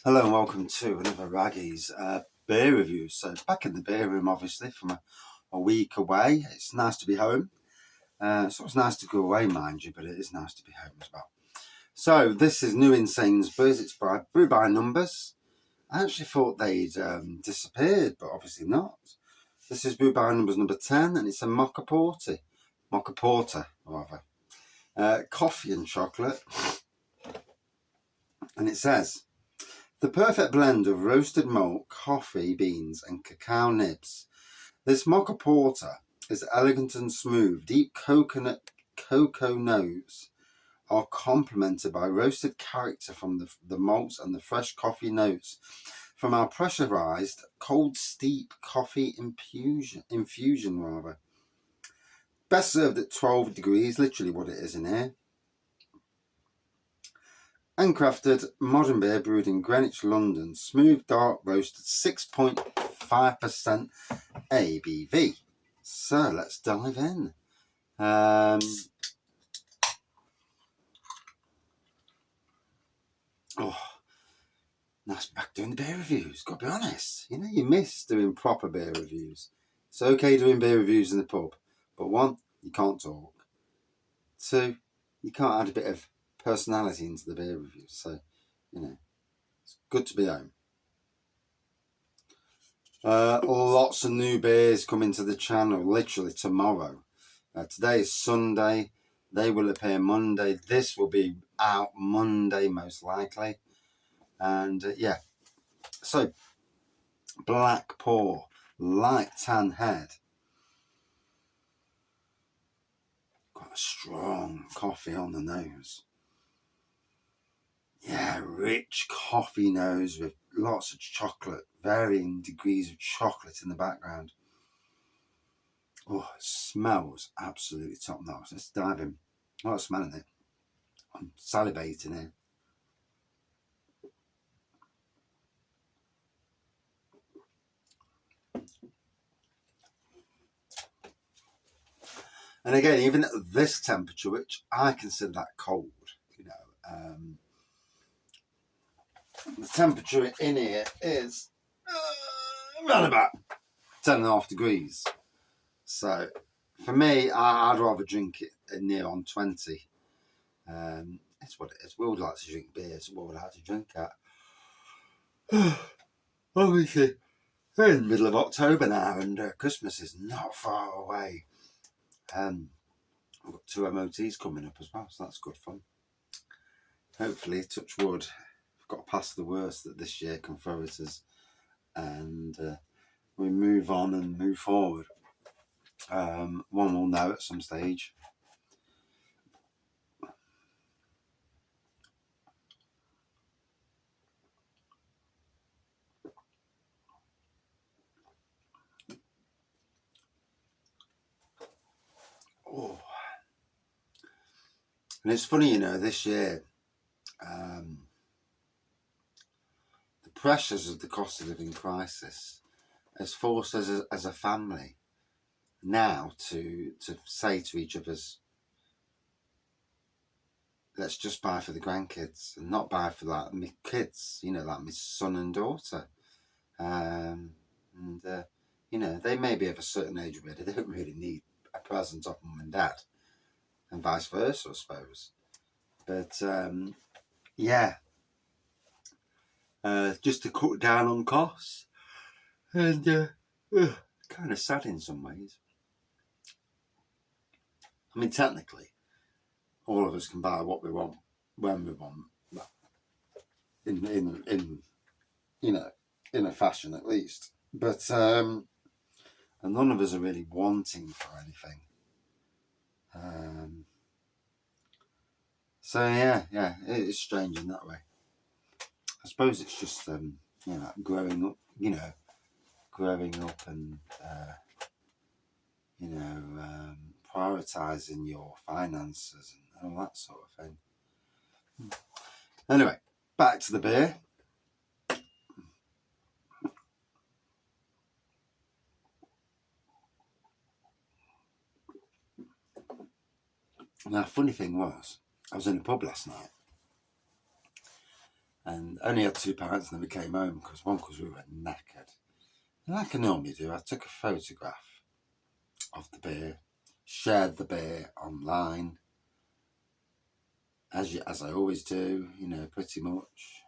Hello and welcome to another Raggy's beer review. So back in the beer room, obviously, from a week away. It's nice to be home. So it's nice to go away, mind you, but it is nice to be home as well. So this is new in Sainsbury's. It's by Brew By Numbers. I actually thought they'd disappeared, but obviously not. This is Brew By Numbers number 10, and it's a Mocha Porter. Mocha Porter, rather. Coffee and chocolate. And it says, the perfect blend of roasted malt, coffee beans and cacao nibs. This Mocha Porter is elegant and smooth. Deep coconut cocoa notes are complemented by roasted character from the malts and the fresh coffee notes from our pressurized cold steep coffee infusion. Best served at 12 degrees, literally what it is in here. Handcrafted modern beer brewed in Greenwich, London. Smooth, dark roasted, 6.5% ABV. So let's dive in. Nice back doing the beer reviews. Got to be honest. You know, you miss doing proper beer reviews. It's okay doing beer reviews in the pub. But one, you can't talk. Two, you can't add a bit of personality into the beer reviews. So, you know, it's good to be home. Lots of new beers coming to the channel literally tomorrow. Today is Sunday. They will appear Monday. This will be out Monday most likely. And yeah, so black pour, light tan head. Quite a strong coffee on the nose. Yeah, rich coffee nose with lots of chocolate, varying degrees of chocolate in the background. Oh, it smells absolutely top notch. Let's dive in. Oh, I'm smelling it. I'm salivating here. And again, even at this temperature, which I consider that cold, you know, the temperature in here is around about 10.5 degrees. So for me, I'd rather drink it near on 20. It's what it is. We would like to drink beers. What would I like to drink at? Obviously, we're in the middle of October now, and Christmas is not far away. I've got 2 MOTs coming up as well, so that's good fun. Hopefully, touch wood, we've got past the worst that this year can throw at us, and we move on and move forward. One will know at some stage. Oh. And it's funny, you know, this year, the pressures of the cost of living crisis has forced us as a family now to say to each of us, let's just buy for the grandkids and not buy for like my kids, you know, like my son and daughter. You know, they may be of a certain age where they don't really need a present off mum and dad, and vice versa, I suppose. But yeah, just to cut down on costs, and kind of sad in some ways. I mean, technically, all of us can buy what we want when we want, in you know, in a fashion at least. But and none of us are really wanting for anything. So yeah, it is strange in that way. I suppose it's just you know, growing up, and you know, prioritising your finances and all that sort of thing. Anyway, back to the beer. Now, funny thing was, I was in a pub last night, And only had 2 pints and then we came home because we were knackered. And like I normally do, I took a photograph of the beer, shared the beer online, as I always do, pretty much.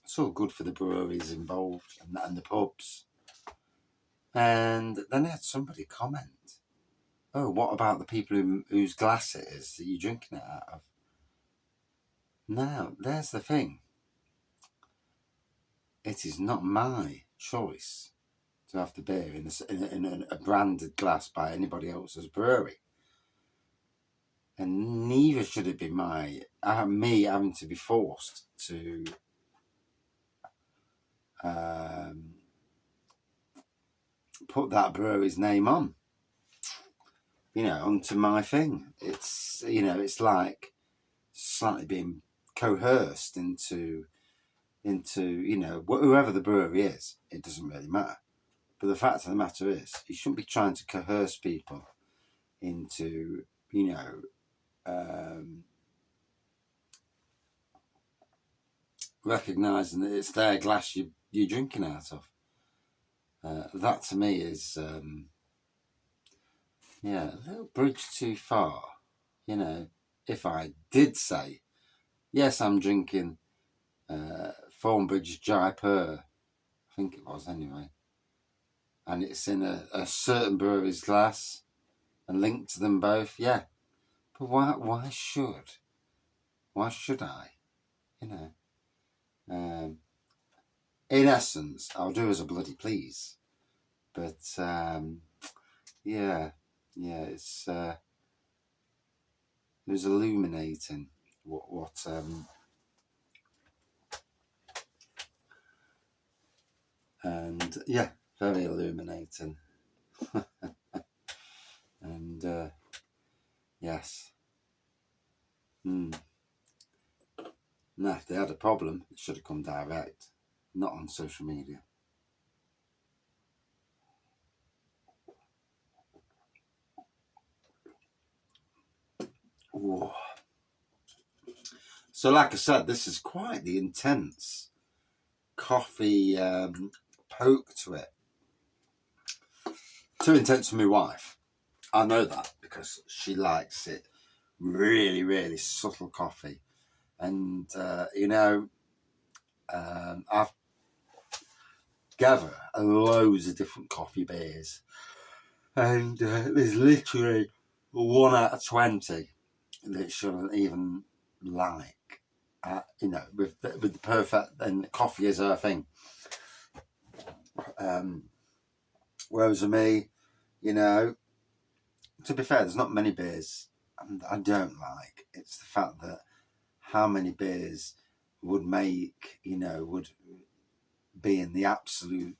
It's all good for the breweries involved and the pubs. And then I had somebody comment, "Oh, what about the people whose glass it is that you're drinking it out of?" Now, there's the thing. It is not my choice to have the beer in a branded glass by anybody else's brewery. And neither should it be me having to be forced to put that brewery's name on, onto my thing. It's, it's like slightly being coerced into whoever the brewery is. It doesn't really matter. But the fact of the matter is, you shouldn't be trying to coerce people into, recognising that it's their glass you're drinking out of. That to me is, a little bridge too far. If I did say, yes, I'm drinking Thornbridge Jaipur, I think it was anyway, and it's in a certain brewery's glass and linked to them both, yeah. But why should I? In essence, I'll do as I bloody please. But yeah, it's it was illuminating what and yeah, very illuminating. And yes. Now, if they had a problem, it should have come direct, not on social media. Whoa. So, like I said, this is quite the intense coffee poke to it. Too intense for my wife. I know that because she likes it really, really subtle coffee. And, I've gathered loads of different coffee beers. And there's literally 1 out of 20 that shouldn't even like. With the perfect, and coffee is her thing. Whereas for me, to be fair, there's not many beers I don't like. It's the fact that how many beers would would be in the absolute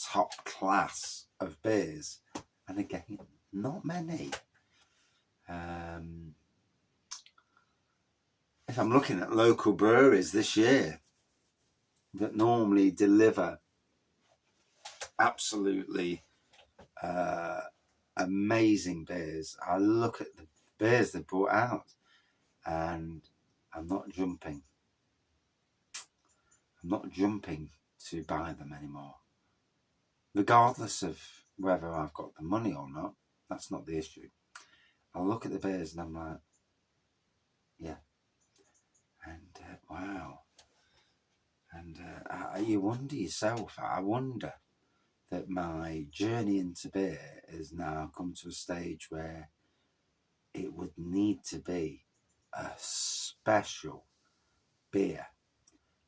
top class of beers. And again, not many. If I'm looking at local breweries this year that normally deliver absolutely amazing beers, I look at the beers they brought out and I'm not jumping. I'm not jumping to buy them anymore. Regardless of whether I've got the money or not, that's not the issue. I look at the beers and I'm like, yeah. And wow. And you wonder yourself, I wonder that my journey into beer has now come to a stage where it would need to be a special beer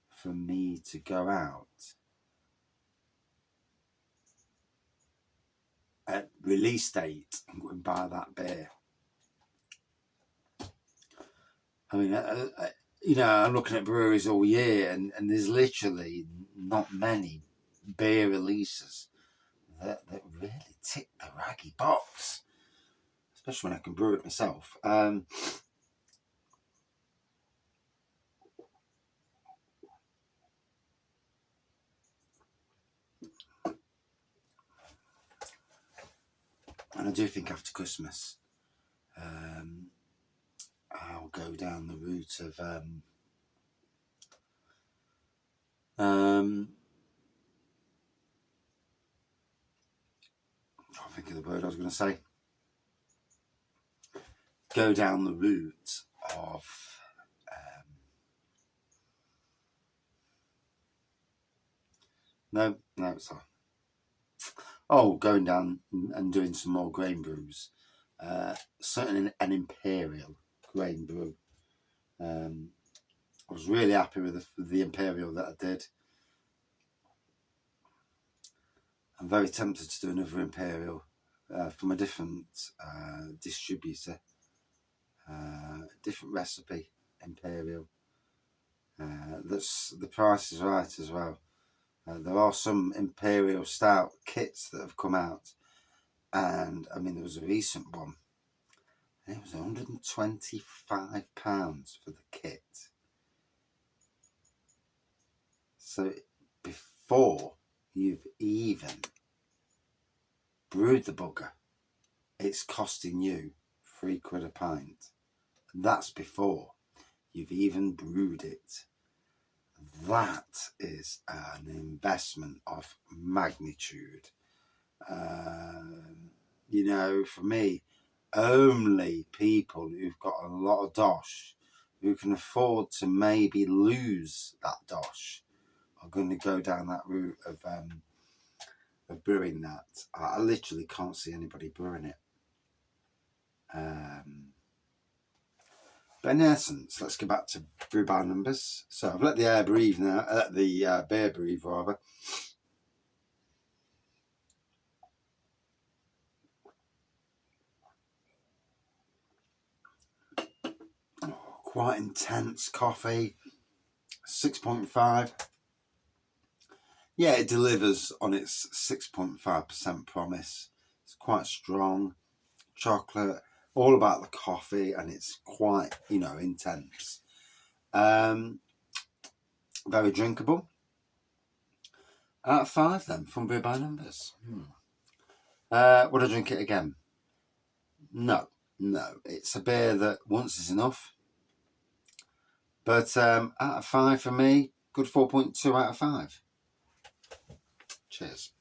for me to go out at release date and go and buy that beer. I mean, I'm looking at breweries all year and there's literally not many beer releases that really tick the raggy box, especially when I can brew it myself. And I do think after Christmas, I'll go down the route of I think of the word I was going to say. Go down the route of no, it's not. Oh, going down and doing some more grain brews. Certainly an imperial grain brew. I was really happy with the imperial that I did. I'm very tempted to do another imperial from a different distributor, different recipe imperial. That's the price is right as well. There are some imperial stout kits that have come out, and I mean there was a recent one. And it was £125 for the kit. So before you've even brewed the bugger, it's costing you £3 a pint. And that's before you've even brewed it. That is an investment of magnitude. You know, for me, only people who've got a lot of dosh, who can afford to maybe lose that dosh, are going to go down that route of brewing that. I literally can't see anybody brewing it. But in essence, let's go back to Brew By Numbers. So I've let the air breathe now, the beer breathe rather. Oh, quite intense coffee, 6.5. Yeah, it delivers on its 6.5% promise. It's quite strong. Chocolate, all about the coffee, and it's quite, intense. Very drinkable. Out of 5 then, from Brew By Numbers. Would I drink it again? No. It's a beer that once is enough. But out of 5 for me, good 4.2 out of 5. Cheers.